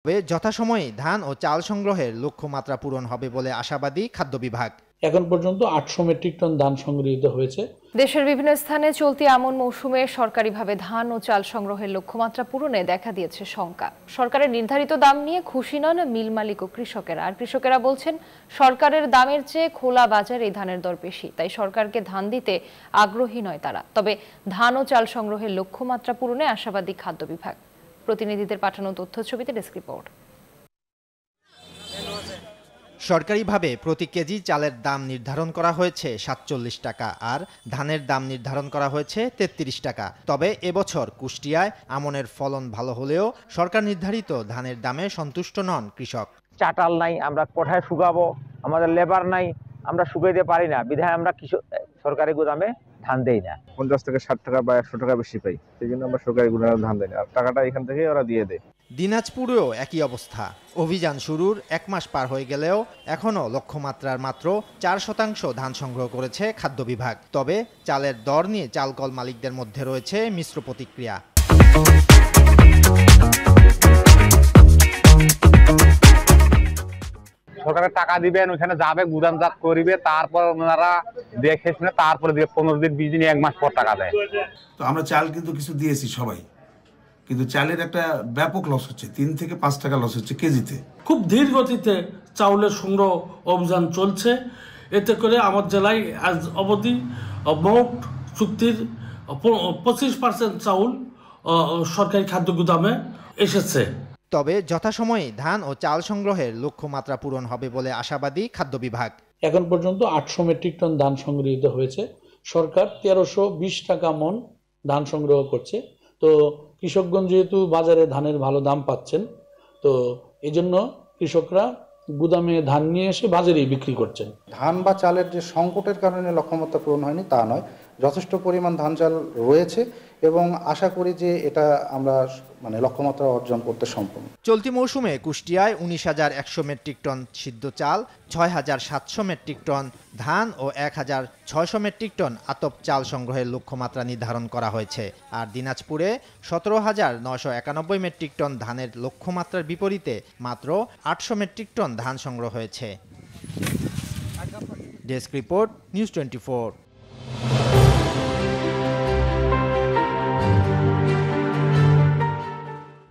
তবে যথাসময়ে ধান ও চাল সংগ্রহের লক্ষ্যমাত্রা পূরণ হবে বলে আশাবাদী খাদ্য বিভাগ। এখন পর্যন্ত 800 মেট্রিক টন ধান সংগৃহীত হয়েছে। দেশের বিভিন্ন স্থানে চলতি আমন মৌসুমে সরকারিভাবে ধান ও চাল সংগ্রহের লক্ষ্যমাত্রা পূরণে দেখা দিয়েছে শঙ্কা। সরকারের নির্ধারিত দাম নিয়ে খুশি নন মিল মালিক ও কৃষকেরা। আর কৃষকেরা বলছেন, সরকারের দামের চেয়ে খোলা বাজারে এই ধানের দর বেশি, তাই সরকারকে ধান দিতে আগ্রহী নয় তারা। তবে ধান ও চাল সংগ্রহের লক্ষ্যমাত্রা পূরণে আশাবাদী খাদ্য বিভাগ। প্রতিনিধিদের পাঠানো তথ্যছবিতে ডেস্ক রিপোর্ট। সরকারিভাবে প্রতি কেজি চালের দাম নির্ধারণ করা হয়েছে ৪৭ টাকা, আর ধানের দাম নির্ধারণ করা হয়েছে ৩৩ টাকা। তবে এবছর কুষ্টিয়ায় আমনের ফলন ভালো হলেও সরকার নির্ধারিত ধানের দামে সন্তুষ্ট নন কৃষক। চাটাল নাই, আমরা কোঠায় শুকাবো, আমাদের লেবার নাই, আমরা শুকাইতে পারি না, বিধায় আমরা সরকারি গুদামে ধান দেই না। 50 থেকে 60 টাকা বা 100 টাকা বেশি পাই, সেই জন্য আমরা সরকারি গুদামে ধান দেই না, আর টাকাটা এখান থেকে ওরা দিয়ে দেয়। দিনাজপুরেও একই অবস্থা। অভিযান শুরুর 1 মাস পার হয়ে গেলেও এখনও লক্ষ্যমাত্রার মাত্র 4% ধান সংগ্রহ করেছে খাদ্য বিভাগ। তবে চালের দর নিয়ে চালকল মালিকদের মধ্যে রয়েছে মিশ্র প্রতিক্রিয়া। সরকারের টাকা দিবেন, ওখানে যাবে, গুদামজাত করিবে, তারপর ওনারা দেখে শুনে তারপরে দিয়ে 15 দিন 20 দিন 1 মাস পর টাকা দেয়। তো আমরা চাল কিন্তু কিছু দিয়েছি সবাই, কিন্তু চালের একটা ব্যাপক লস হচ্ছে, 3 থেকে 5 টাকা লস হচ্ছে কেজিতে। খুব ধীর গতিতে চাউলের সংগ্রহ অভিযান চলছে। এতে করে আমার জেলায় আজ অবধি মোট চুক্তির 25% চাউল সরকারি খাদ্য গুদামে এসেছে। তবে যথাসময়ে ধান ও চাল সংগ্রহের লক্ষ্যমাত্রা পূরণ হবে বলে আশাবাদী খাদ্য বিভাগ। এখন পর্যন্ত 800 মেট্রিক টন ধান সংগৃহীত হয়েছে। সরকার 1320 টাকা মন ধান সংগ্রহ করছে। তো কৃষকগণ যেহেতু বাজারে ধানের ভালো দাম পাচ্ছেন, তো এই জন্য কৃষকরা গুদামে ধান নিয়ে এসে বাজারেই বিক্রি করছেন। ধান বা চালের যে সংকটের কারণে লক্ষ্যমাত্রা পূরণ হয়নি তা নয়, যথেষ্ট পরিমাণ ধান চাল রয়েছে এবং আশা করি যে এটা আমরা লক্ষ্যমাত্রা অর্জন করতে সম্পূর্ণ। চলতি মৌসুমে কুষ্টিয়ায় 19,100 মেট্রিক টন সিদ্ধ চাল, 6,700 মেট্রিক টন ধান ও 1,600 মেট্রিক টন আতপ চাল সংগ্রহের লক্ষ্যমাত্রা নির্ধারণ করা হয়েছে। আর দিনাজপুরে 17,991 মেট্রিক টন ধানের লক্ষ্যমাত্রার বিপরীতে মাত্র 800 মেট্রিক টন ধান সংগ্রহ হয়েছে। Desk report, news 24।